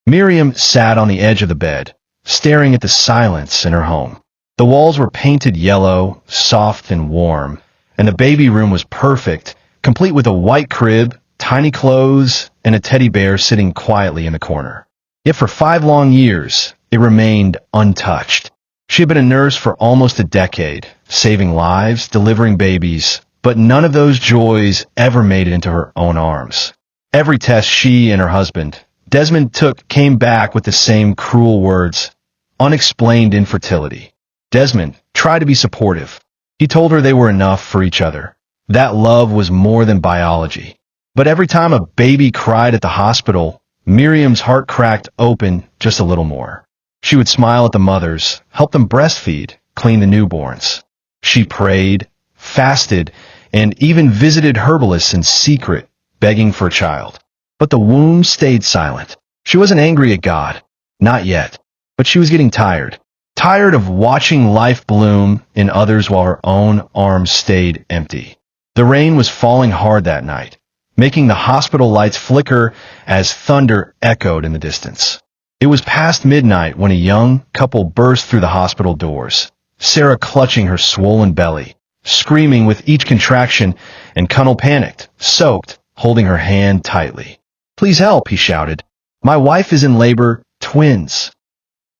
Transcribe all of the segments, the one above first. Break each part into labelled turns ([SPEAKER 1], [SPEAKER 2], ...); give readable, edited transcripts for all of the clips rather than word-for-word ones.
[SPEAKER 1] Miriam sat on the edge of the bed, staring at the silence in her home. The walls were painted yellow, soft and warm, and the baby room was perfect, complete with a white crib, tiny clothes, and a teddy bear sitting quietly in the corner. Yet for 5 long years, it remained untouched. She had been a nurse for almost a decade, saving lives, delivering babies, but none of those joys ever made it into her own arms. Every test she and her husband, Desmond, took came back with the same cruel words: unexplained infertility. Desmond tried to be supportive. He told her they were enough for each other. That love was more than biology. But every time a baby cried at the hospital, Miriam's heart cracked open just a little more. She would smile at the mothers, help them breastfeed, clean the newborns. She prayed, fasted, and even visited herbalists in secret, begging for a child. But the womb stayed silent. She wasn't angry at God. Not yet. But she was getting tired. Tired of watching life bloom in others while her own arms stayed empty. The rain was falling hard that night, making the hospital lights flicker as thunder echoed in the distance. It was past midnight when a young couple burst through the hospital doors, Sarah clutching her swollen belly, screaming with each contraction, and Connell panicked, soaked, holding her hand tightly. "Please help," he shouted. "My wife is in labor, twins."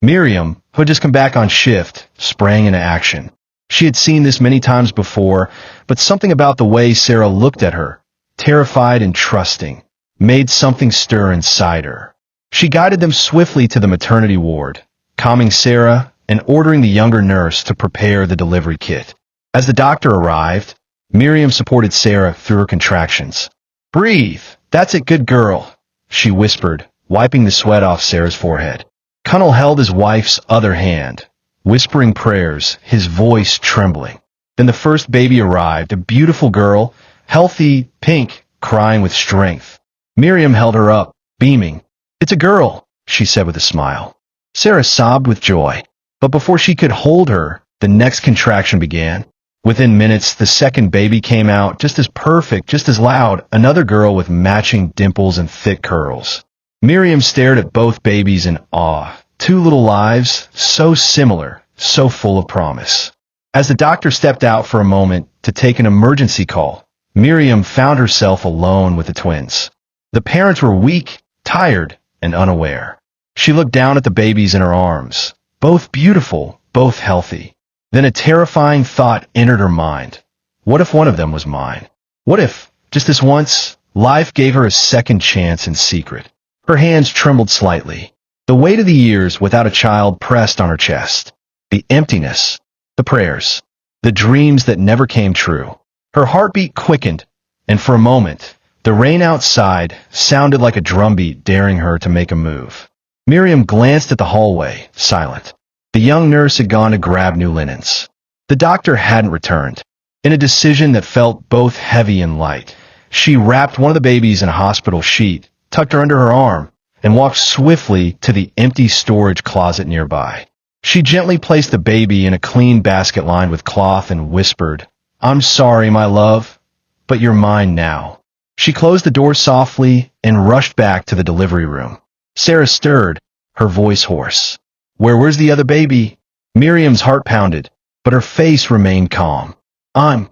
[SPEAKER 1] Miriam, who had just come back on shift, sprang into action. She had seen this many times before, but something about the way Sarah looked at her, terrified and trusting, made something stir inside her. She guided them swiftly to the maternity ward, calming Sarah and ordering the younger nurse to prepare the delivery kit. As the doctor arrived, Miriam supported Sarah through her contractions. "Breathe, that's it, good girl," she whispered, wiping the sweat off Sarah's forehead. Connell held his wife's other hand, whispering prayers, his voice trembling. Then the first baby arrived, a beautiful girl, healthy, pink, crying with strength. Miriam held her up, beaming. "It's a girl," she said with a smile. Sarah sobbed with joy. But before she could hold her, the next contraction began. Within minutes, the second baby came out, just as perfect, just as loud, another girl with matching dimples and thick curls. Miriam stared at both babies in awe. 2 little lives, so similar, so full of promise. As the doctor stepped out for a moment to take an emergency call, Miriam found herself alone with the twins. The parents were weak, tired, and unaware. She looked down at the babies in her arms, both beautiful, both healthy. Then a terrifying thought entered her mind. What if one of them was mine? What if, just this once, life gave her a second chance in secret? Her hands trembled slightly. The weight of the years without a child pressed on her chest. The emptiness, the prayers, the dreams that never came true. Her heartbeat quickened, and for a moment, the rain outside sounded like a drumbeat daring her to make a move. Miriam glanced at the hallway, silent. The young nurse had gone to grab new linens. The doctor hadn't returned. In a decision that felt both heavy and light, she wrapped one of the babies in a hospital sheet, tucked her under her arm, and walked swiftly to the empty storage closet nearby. She gently placed the baby in a clean basket lined with cloth and whispered, "I'm sorry, my love, but you're mine now." She closed the door softly and rushed back to the delivery room. Sarah stirred, her voice hoarse. Where's the other baby?" Miriam's heart pounded, but her face remained calm. I'm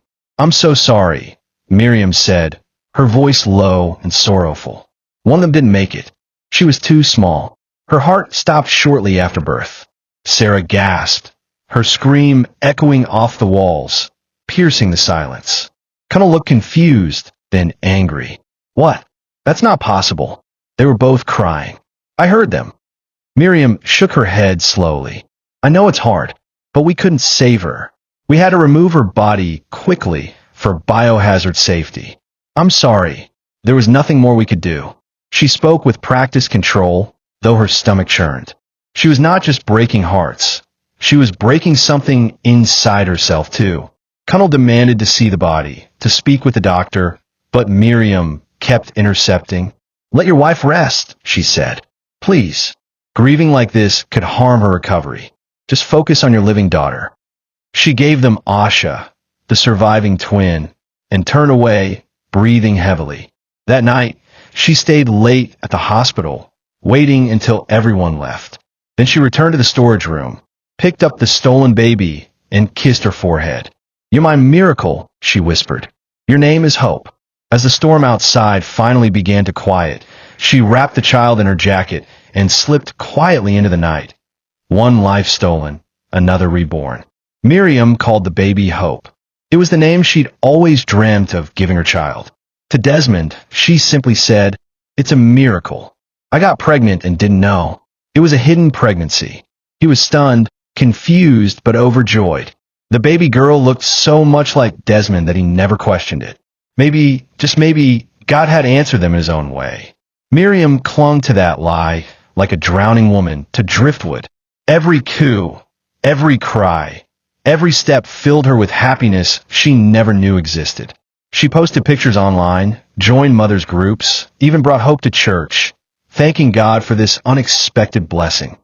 [SPEAKER 1] so sorry," Miriam said, her voice low and sorrowful. "One of them didn't make it. She was too small." Her heart stopped shortly after birth. Sarah gasped, her scream echoing off the walls, piercing the silence. Connell looked confused, then angry. "What? That's not possible." They were both crying. "I heard them." Miriam shook her head slowly. "I know it's hard, but we couldn't save her. We had to remove her body quickly for biohazard safety. I'm sorry. There was nothing more we could do." She spoke with practiced control, though her stomach churned. She was not just breaking hearts. She was breaking something inside herself, too. Connell demanded to see the body, to speak with the doctor, but Miriam kept intercepting. "Let your wife rest," she said. "Please. Grieving like this could harm her recovery. Just focus on your living daughter." She gave them Asha, the surviving twin, and turned away, breathing heavily. That night, she stayed late at the hospital, waiting until everyone left. Then she returned to the storage room, picked up the stolen baby, and kissed her forehead. "You're my miracle," she whispered. "Your name is Hope." As the storm outside finally began to quiet, she wrapped the child in her jacket and slipped quietly into the night. One life stolen, another reborn. Miriam called the baby Hope. It was the name she'd always dreamt of giving her child. To Desmond, she simply said, "It's a miracle. I got pregnant and didn't know. It was a hidden pregnancy." He was stunned, confused, but overjoyed. The baby girl looked so much like Desmond that he never questioned it. Maybe, just maybe, God had answered them in his own way. Miriam clung to that lie like a drowning woman to driftwood. Every coo, every cry, every step filled her with happiness she never knew existed. She posted pictures online, joined mothers' groups, even brought Hope to church, thanking God for this unexpected blessing.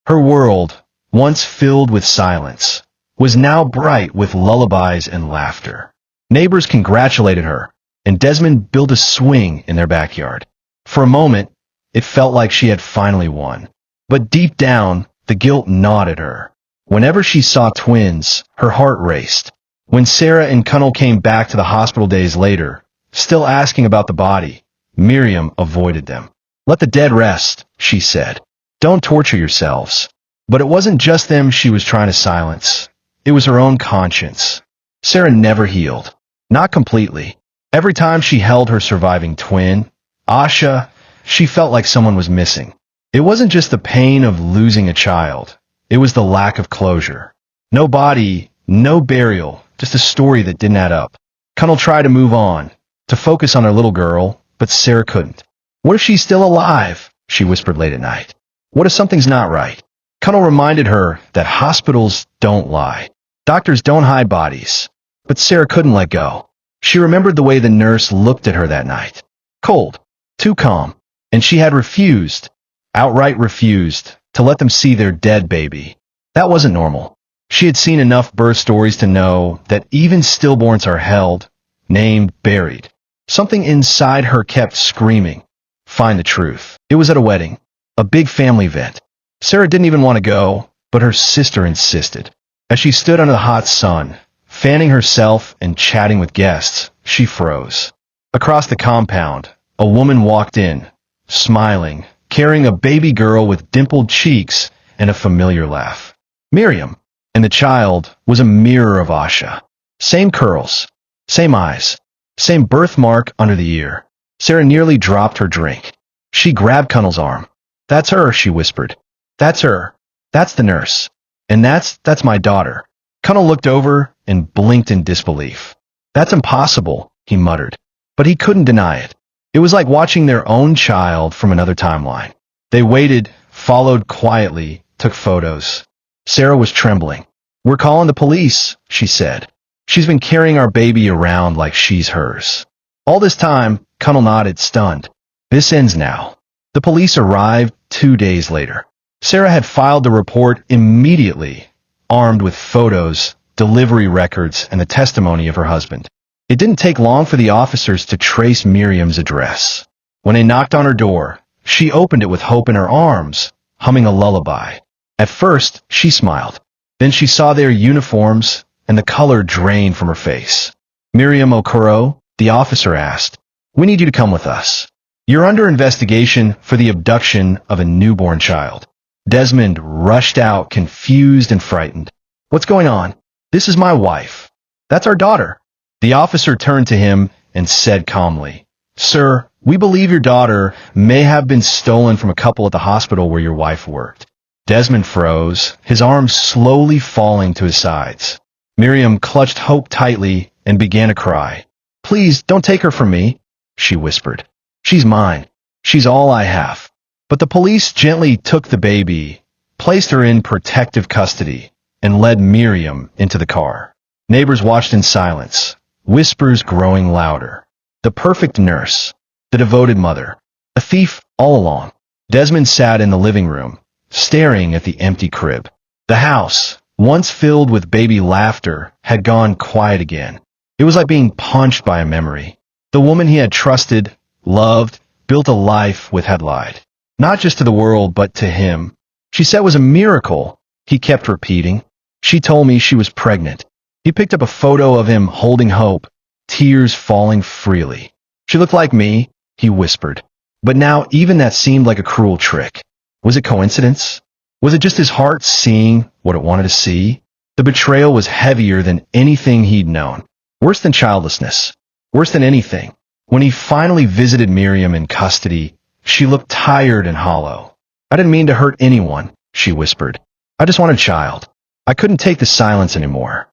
[SPEAKER 1] Her world, once filled with silence, was now bright with lullabies and laughter. Neighbors congratulated her, and Desmond built a swing in their backyard. For a moment, it felt like she had finally won. But deep down, the guilt gnawed at her. Whenever she saw twins, her heart raced. When Sarah and Connell came back to the hospital days later, still asking about the body, Miriam avoided them. "Let the dead rest," she said. "Don't torture yourselves." But it wasn't just them she was trying to silence. It was her own conscience. Sarah never healed. Not completely. Every time she held her surviving twin, Asha, she felt like someone was missing. It wasn't just the pain of losing a child. It was the lack of closure. No body, no burial, just a story that didn't add up. Connell tried to move on, to focus on her little girl, but Sarah couldn't. "What if she's still alive?" she whispered late at night. "What if something's not right?" Connell reminded her that hospitals don't lie. Doctors don't hide bodies. But Sarah couldn't let go. She remembered the way the nurse looked at her that night. Cold, too calm, and she had refused, outright refused, to let them see their dead baby. That wasn't normal. She had seen enough birth stories to know that even stillborns are held, named, buried. Something inside her kept screaming, "Find the truth." It was at a wedding, a big family event. Sarah didn't even want to go, but her sister insisted. As she stood under the hot sun, fanning herself and chatting with guests, she froze. Across the compound, a woman walked in, smiling, carrying a baby girl with dimpled cheeks and a familiar laugh. Miriam. And the child was a mirror of Asha. Same curls, same eyes, same birthmark under the ear. Sarah nearly dropped her drink. She grabbed Connell's arm. "That's her," she whispered. "That's her. That's the nurse. And that's my daughter." Connell looked over and blinked in disbelief. "That's impossible," he muttered. But he couldn't deny it. It was like watching their own child from another timeline. They waited, followed quietly, took photos. Sarah was trembling. "We're calling the police," she said. "She's been carrying our baby around like she's hers." All this time, Connell nodded, stunned. "This ends now." The police arrived 2 days later. Sarah had filed the report immediately, armed with photos, delivery records, and the testimony of her husband. It didn't take long for the officers to trace Miriam's address. When they knocked on her door, she opened it with Hope in her arms, humming a lullaby. At first, she smiled. Then she saw their uniforms, and the color drained from her face. "Miriam Okoro?" the officer asked. "We need you to come with us. You're under investigation for the abduction of a newborn child." Desmond rushed out, confused and frightened. "What's going on?" "This is my wife. That's our daughter." The officer turned to him and said calmly, "Sir, we believe your daughter may have been stolen from a couple at the hospital where your wife worked." Desmond froze, his arms slowly falling to his sides. Miriam clutched Hope tightly and began to cry. "Please, don't take her from me," she whispered. "She's mine. She's all I have." But the police gently took the baby, placed her in protective custody, and led Miriam into the car. Neighbors watched in silence, whispers growing louder. The perfect nurse, the devoted mother, a thief all along. Desmond sat in the living room, staring at the empty crib. The house, once filled with baby laughter, had gone quiet again. It was like being punched by a memory. The woman he had trusted, loved, built a life with had lied. Not just to the world, but to him. She said it was a miracle. He kept repeating. She told me she was pregnant. He picked up a photo of him holding Hope, tears falling freely. She looked like me, he whispered. But now even that seemed like a cruel trick. Was it coincidence? Was it just his heart seeing what it wanted to see? The betrayal was heavier than anything he'd known. Worse than childlessness. Worse than anything. When he finally visited Miriam in custody, she looked tired and hollow. I didn't mean to hurt anyone, she whispered. I just wanted a child. I couldn't take the silence anymore.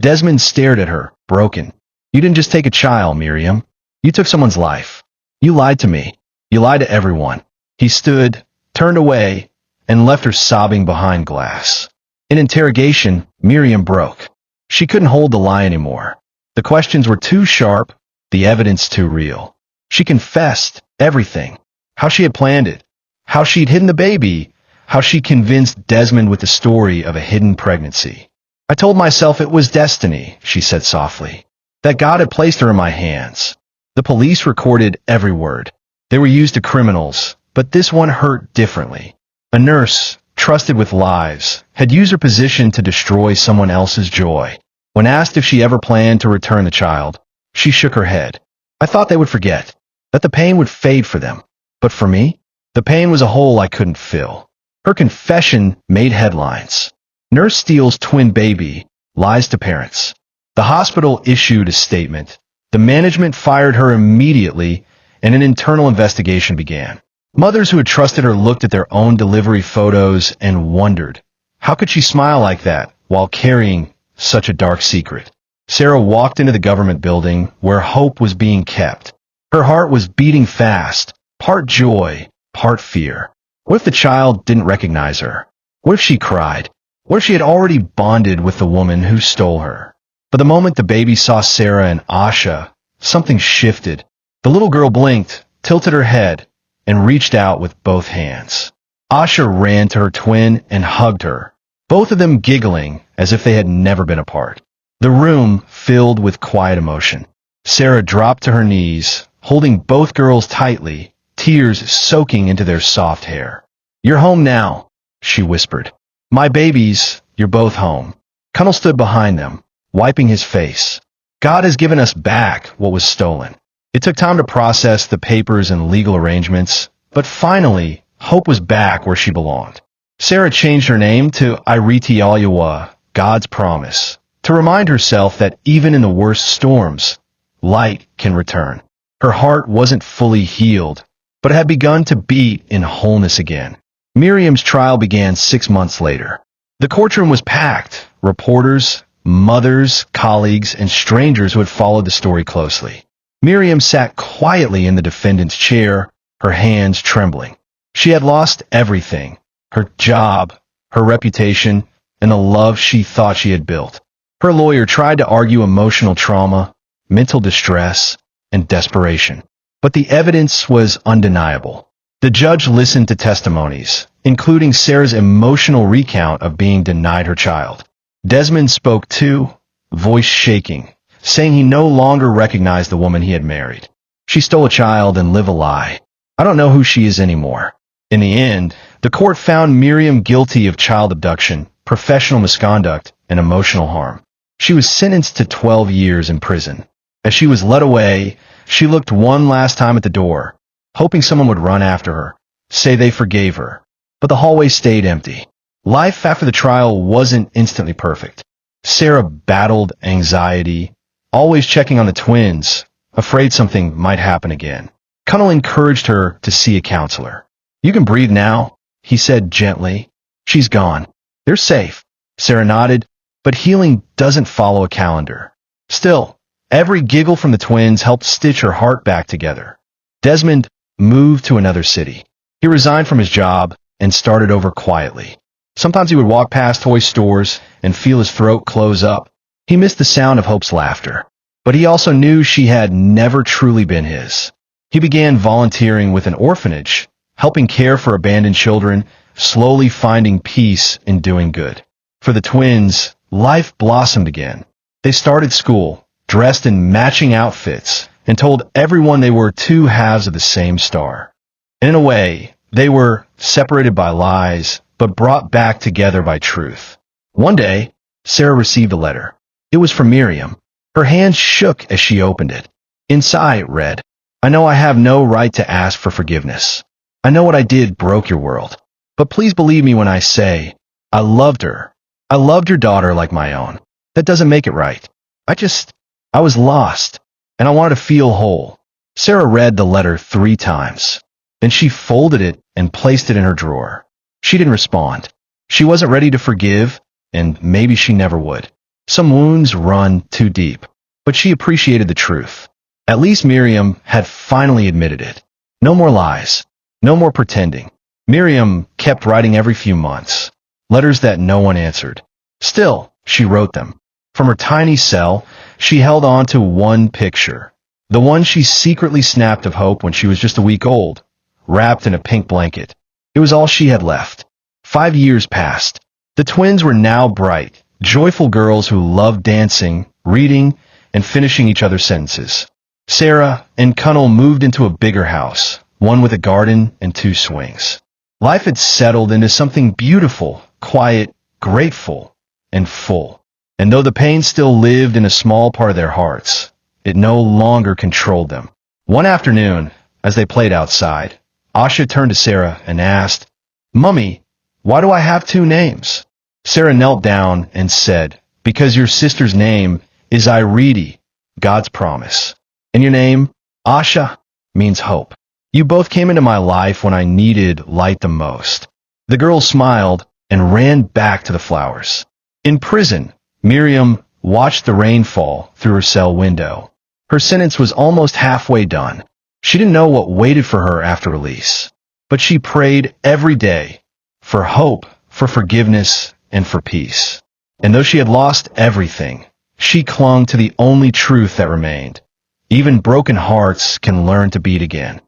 [SPEAKER 1] Desmond stared at her, broken. You didn't just take a child, Miriam. You took someone's life. You lied to me. You lied to everyone. He stood, turned away, and left her sobbing behind glass. In interrogation, Miriam broke. She couldn't hold the lie anymore. The questions were too sharp, the evidence too real. She confessed everything. How she had planned it. How she'd hidden the baby. How she convinced Desmond with the story of a hidden pregnancy. I told myself it was destiny, she said softly. That God had placed her in my hands. The police recorded every word. They were used to criminals, but this one hurt differently. A nurse, trusted with lives, had used her position to destroy someone else's joy. When asked if she ever planned to return the child, she shook her head. I thought they would forget, that the pain would fade for them. But for me, the pain was a hole I couldn't fill. Her confession made headlines. Nurse steals twin baby, lies to parents. The hospital issued a statement. The management fired her immediately, and an internal investigation began. Mothers who had trusted her looked at their own delivery photos and wondered, how could she smile like that while carrying such a dark secret? Sarah walked into the government building where Hope was being kept. Her heart was beating fast, part joy, part fear. What if the child didn't recognize her? What if she cried? What if she had already bonded with the woman who stole her? But the moment the baby saw Sarah and Asha, something shifted. The little girl blinked, tilted her head, and reached out with both hands. Asha ran to her twin and hugged her, both of them giggling as if they had never been apart. The room filled with quiet emotion. Sarah dropped to her knees, holding both girls tightly, tears soaking into their soft hair. You're home now, she whispered. My babies, you're both home. Kunal stood behind them, wiping his face. God has given us back what was stolen. It took time to process the papers and legal arrangements, but finally, Hope was back where she belonged. Sarah changed her name to Iriti Alyawa, God's promise, to remind herself that even in the worst storms, light can return. Her heart wasn't fully healed, but it had begun to beat in wholeness again. Miriam's trial began 6 months later. The courtroom was packed. Reporters, mothers, colleagues, and strangers who had followed the story closely. Miriam sat quietly in the defendant's chair, her hands trembling. She had lost everything, her job, her reputation, and the love she thought she had built. Her lawyer tried to argue emotional trauma, mental distress, and desperation. But the evidence was undeniable. The judge listened to testimonies, including Sarah's emotional recount of being denied her child. Desmond spoke too, voice shaking, saying he no longer recognized the woman he had married. She stole a child and lived a lie. I don't know who she is anymore. In the end, the court found Miriam guilty of child abduction, professional misconduct, and emotional harm. She was sentenced to 12 years in prison. As she was led away, she looked one last time at the door, hoping someone would run after her, say they forgave her. But the hallway stayed empty. Life after the trial wasn't instantly perfect. Sarah battled anxiety, always checking on the twins, afraid something might happen again. Kunal encouraged her to see a counselor. You can breathe now, he said gently. She's gone. They're safe. Sarah nodded, but healing doesn't follow a calendar. Still, every giggle from the twins helped stitch her heart back together. Desmond moved to another city. He resigned from his job and started over quietly. Sometimes he would walk past toy stores and feel his throat close up. He missed the sound of Hope's laughter, but he also knew she had never truly been his. He began volunteering with an orphanage, helping care for abandoned children, slowly finding peace in doing good. For the twins, life blossomed again. They started school, dressed in matching outfits, and told everyone they were two halves of the same star. In a way, They were separated by lies, but brought back together by truth. One day, Sarah received a letter. It was from Miriam. Her hands shook as she opened it. Inside it read, "I know I have no right to ask for forgiveness. I know what I did broke your world. But please believe me when I say, I loved her. I loved your daughter like my own. That doesn't make it right. I was lost, and I wanted to feel whole." Sarah read the letter 3 times. Then she folded it and placed it in her drawer. She didn't respond. She wasn't ready to forgive, and maybe she never would. Some wounds run too deep. But she appreciated the truth. At least Miriam had finally admitted it. No more lies. No more pretending. Miriam kept writing every few months. Letters that no one answered. Still, she wrote them. From her tiny cell, she held on to one picture. The one she secretly snapped of Hope when she was just a week old, wrapped in a pink blanket. It was all she had left. 5 years passed. The twins were now bright, joyful girls who loved dancing, reading, and finishing each other's sentences. Sarah and St0l moved into a bigger house, one with a garden and 2 swings. Life had settled into something beautiful, quiet, grateful, and full. And though the pain still lived in a small part of their hearts, it no longer controlled them. One afternoon, as they played outside, Asha turned to Sarah and asked, "Mummy, why do I have 2 names?" Sarah knelt down and said, "Because your sister's name is Iridi, God's promise. And your name, Asha, means hope. You both came into my life when I needed light the most." The girl smiled and ran back to the flowers. In prison, Miriam watched the rain fall through her cell window. Her sentence was almost halfway done. She didn't know what waited for her after release. But she prayed every day for hope, for forgiveness, and for peace. And though she had lost everything, she clung to the only truth that remained. Even broken hearts can learn to beat again.